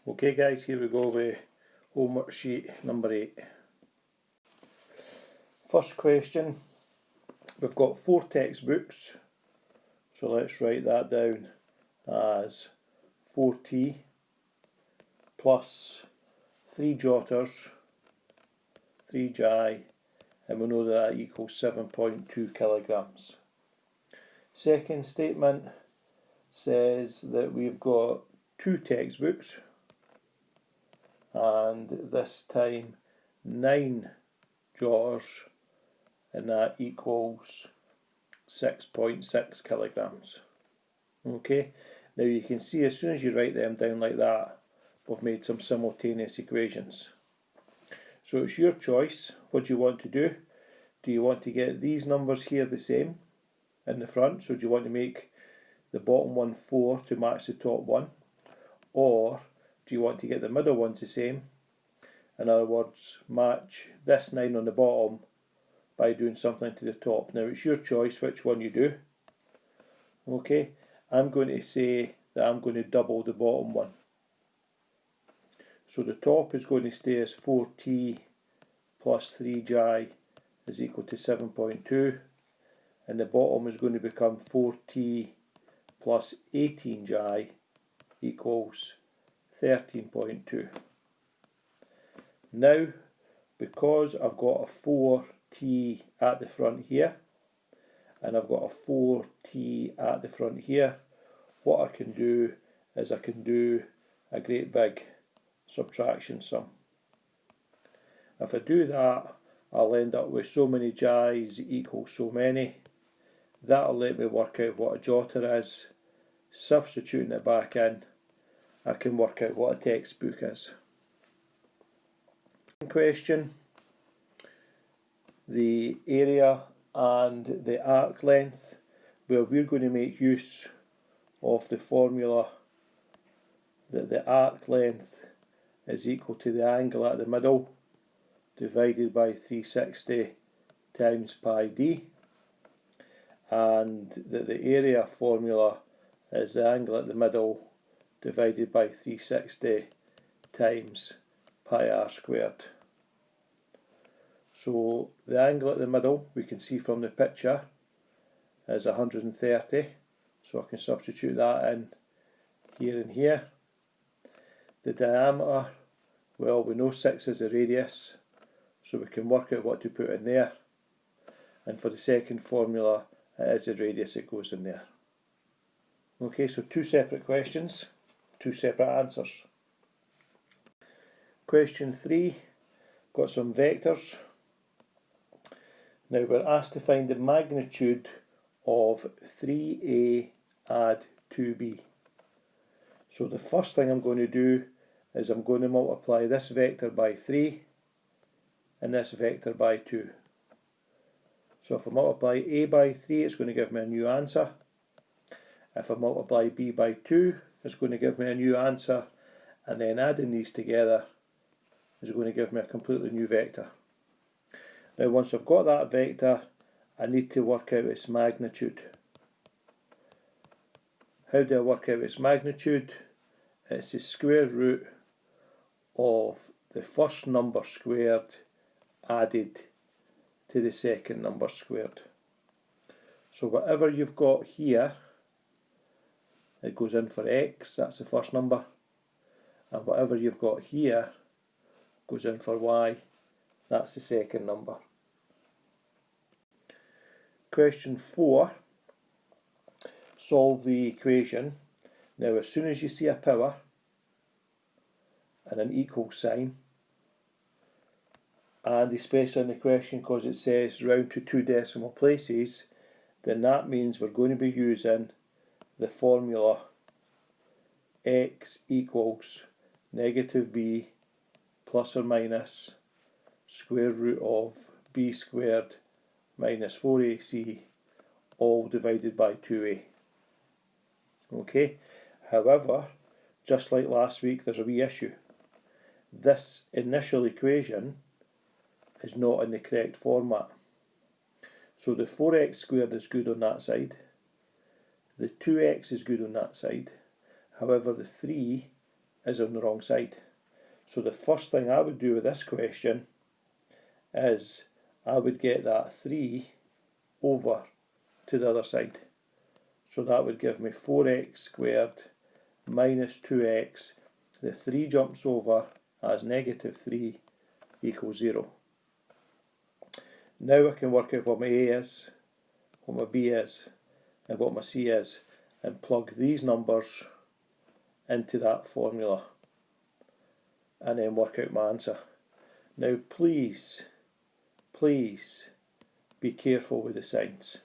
Okay guys, here we go with homework sheet number 8. First question, we've got 4 textbooks, so let's write that down as 4t plus 3 jotters, 3 jai, and we know that equals 7.2 kilograms. Second statement says that we've got 2 textbooks, and this time 9 jotters, and that equals 6.6 kilograms. Okay, now you can see as soon as you write them down like that, we've made some simultaneous equations. So it's your choice. What do you want to do? Do you want to get these numbers here the same in the front? So do you want to make the bottom one 4 to match the top one? Or do you want to get the middle ones the same? In other words, match this 9 on the bottom by doing something to the top. Now it's your choice which one you do. Okay, I'm going to say that I'm going to double the bottom one. So the top is going to stay as 4t plus 3 jai is equal to 7.2, and the bottom is going to become 4t plus 18 jai equals 13.2. Now, because I've got a 4t at the front here, and I've got a 4t at the front here, what I can do is I can do a great big subtraction sum. If I do that, I'll end up with so many jais equals so many. That'll let me work out what a jotter is. Substituting it back in, I can work out what a textbook is. Question, the area and the arc length. Well, we're going to make use of the formula that the arc length is equal to the angle at the middle divided by 360 times pi d, and that the area formula is the angle at the middle divided by 360 times pi r squared. So the angle at the middle, we can see from the picture, is 130, so I can substitute that in here and here. The diameter, well, we know 6 is the radius, so we can work out what to put in there, and for the second formula it is the radius that goes in there. Okay, so 2 separate questions, 2 separate answers. Question 3, got some vectors. Now we're asked to find the magnitude of 3a add 2b. So the first thing I'm going to do is I'm going to multiply this vector by 3 and this vector by 2. So if I multiply a by 3, it's going to give me a new answer. If I multiply b by 2, it's going to give me a new answer, and then adding these together is going to give me a completely new vector. Now once I've got that vector, I need to work out its magnitude. How do I work out its magnitude? It's the square root of the first number squared added to the second number squared. So whatever you've got here, it goes in for x, that's the first number, and whatever you've got here goes in for y, that's the second number. Question 4, solve the equation. Now as soon as you see a power and an equal sign, and especially in the question because it says round to 2 decimal places, then that means we're going to be using the formula x equals negative b plus or minus square root of b squared minus 4ac all divided by 2a. Okay, however, just like last week, there's a wee issue. This initial equation is not in the correct format. So the 4x squared is good on that side, the 2x is good on that side, however the 3 is on the wrong side. So the first thing I would do with this question is I would get that 3 over to the other side. So that would give me 4x squared minus 2x. The 3 jumps over as negative 3 equals 0. Now I can work out what my A is, what my B is, and what my C is, and plug these numbers into that formula and then work out my answer. Now please be careful with the signs.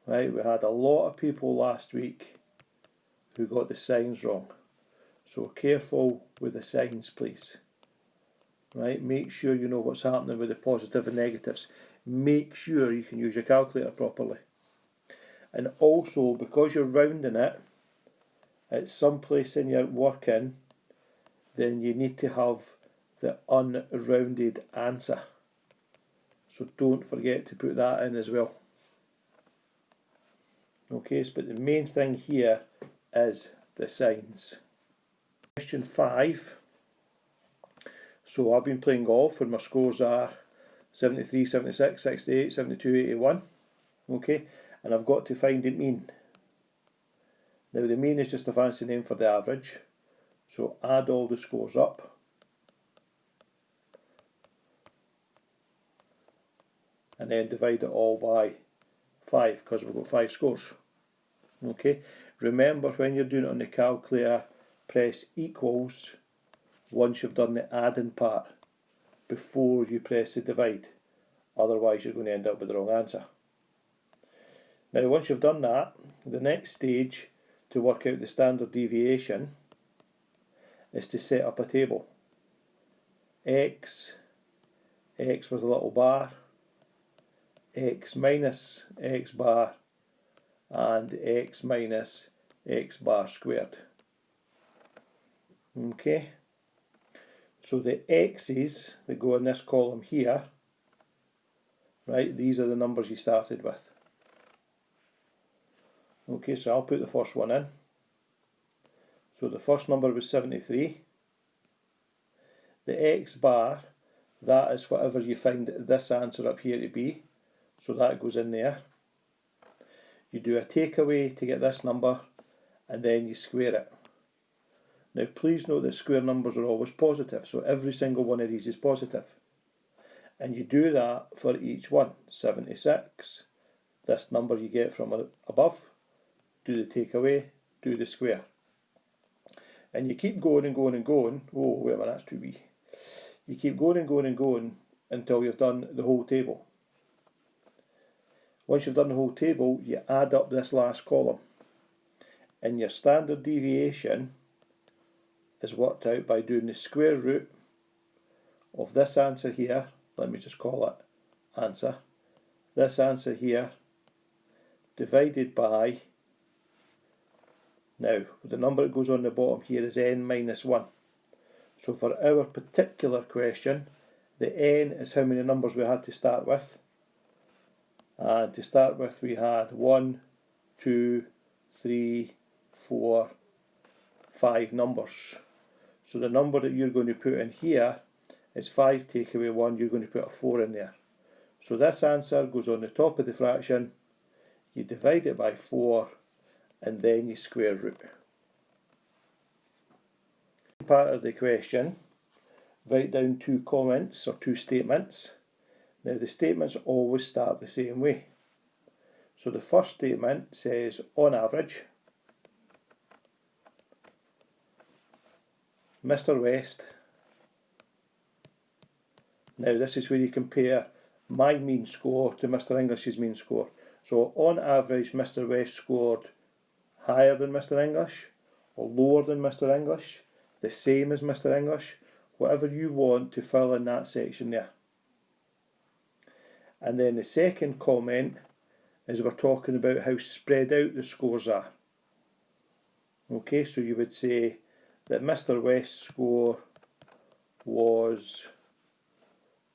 Right, we had a lot of people last week who got the signs wrong. So careful with the signs, please. Right, make sure you know what's happening with the positive and negatives. Make sure you can use your calculator properly. And also, because you're rounding it at some place in your working, then you need to have the unrounded answer. So don't forget to put that in as well. Okay, but the main thing here is the signs. Question 5. So I've been playing golf and my scores are 73, 76, 68, 72, 81. Okay, and I've got to find the mean. Now the mean is just a fancy name for the average. So add all the scores up. And then divide it all by 5 because we've got 5 scores. Okay, remember when you're doing it on the calculator, press equals once you've done the adding part before you press the divide. Otherwise you're going to end up with the wrong answer. Now once you've done that, the next stage to work out the standard deviation is to set up a table. X with a little bar, X minus X bar, and X minus X bar squared. Okay, so the X's that go in this column here, right, these are the numbers you started with. Okay, so I'll put the first one in. So the first number was 73. The X bar, that is whatever you find this answer up here to be. So that goes in there. You do a takeaway to get this number and then you square it. Now please note that square numbers are always positive, so every single one of these is positive. And you do that for each one. 76, this number you get from above, do the takeaway, do the square. And you keep going and going and going. Oh, wait a minute, that's too wee. You keep going and going and going until you've done the whole table. Once you've done the whole table, you add up this last column. And your standard deviation is worked out by doing the square root of this answer here. Let me just call it answer. This answer here divided by, now the number that goes on the bottom here is n minus 1. So for our particular question, the n is how many numbers we had to start with. And to start with we had 1, 2, 3, 4, 5 numbers. So the number that you're going to put in here is 5 take away 1, you're going to put a 4 in there. So this answer goes on the top of the fraction, you divide it by 4, and then you square root. Part of the question, write down 2 comments or 2 statements. Now the statements always start the same way. So the first statement says, on average, Mr. West. Now this is where you compare my mean score to Mr. English's mean score. So on average, Mr. West scored higher than Mr. English, or lower than Mr. English, the same as Mr. English, whatever you want to fill in that section there. And then the second comment is we're talking about how spread out the scores are. Okay, so you would say that Mr. West's score was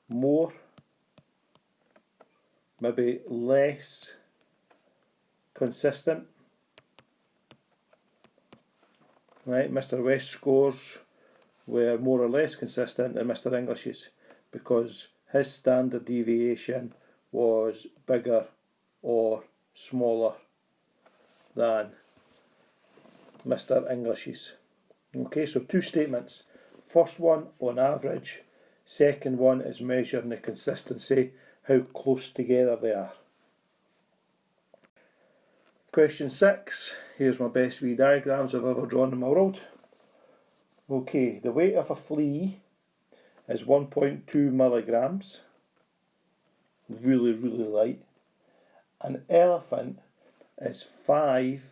more, maybe less consistent, right? Mr. West's scores were more or less consistent than Mr. English's because his standard deviation was bigger or smaller than Mr. English's. Okay, so two statements. First one on average, second one is measuring the consistency, how close together they are. Question 6, here's my best wee diagrams I've ever drawn in my world. Okay, the weight of a flea is 1.2 milligrams, really light. An elephant is 5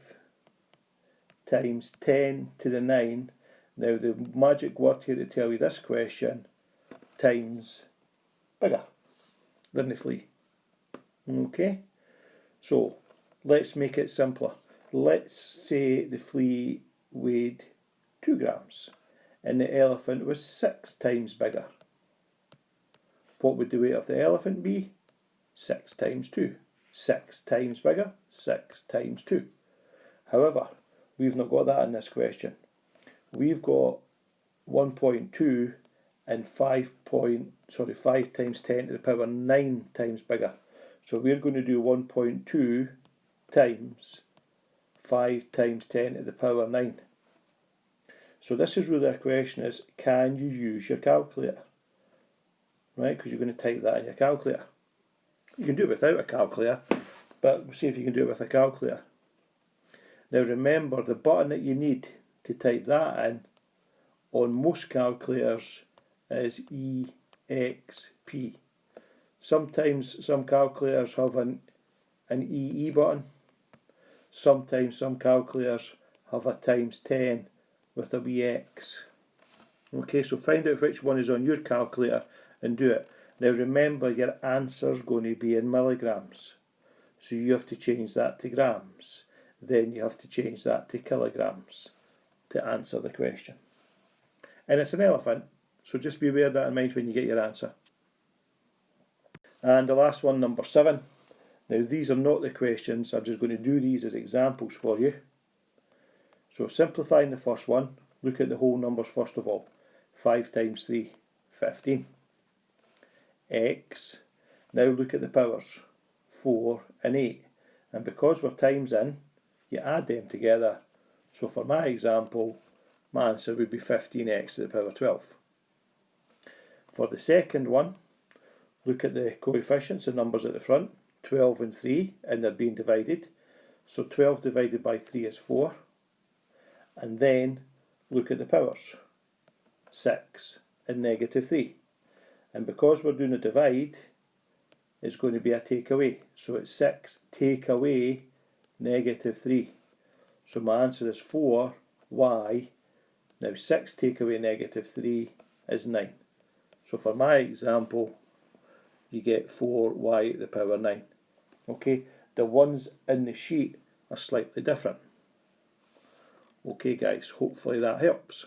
times 10 to the 9. Now the magic word here to tell you this question, times bigger than the flea. Okay, so let's make it simpler. Let's say the flea weighed 2 grams and the elephant was 6 times bigger. What would the weight of the elephant be? 6 times 2. 6 times bigger, 6 times 2. However, we've not got that in this question. We've got 1.2 and 5 times 10 to the power 9 times bigger. So we're going to do 1.2 times 5 times 10 to the power 9. So this is really a question is, can you use your calculator? Right, because you're going to type that in your calculator. You can do it without a calculator, but we'll see if you can do it with a calculator. Now remember, the button that you need to type that in on most calculators is EXP. Sometimes some calculators have an EE button. Sometimes some calculators have a times 10 with a wee X. Okay, so find out which one is on your calculator and do it. Now remember, your answer's going to be in milligrams. So you have to change that to grams. Then you have to change that to kilograms to answer the question. And it's an elephant, so just be aware of that in mind when you get your answer. And the last one, number 7. Now these are not the questions, I'm just going to do these as examples for you. So simplifying the first one, look at the whole numbers first of all. 5 times 3, 15. X, now look at the powers, 4 and 8. And because we're times in, you add them together. So for my example, my answer would be 15x to the power 12. For the second one, look at the coefficients, the numbers at the front, 12 and 3, and they're being divided. So 12 divided by 3 is 4. And then look at the powers, 6 and negative 3. And because we're doing a divide, it's going to be a take away. So it's 6 take away negative 3. So my answer is 4y. Now 6 take away negative 3 is 9. So for my example, you get 4y to the power 9. Okay, the ones in the sheet are slightly different. Okay guys, hopefully that helps.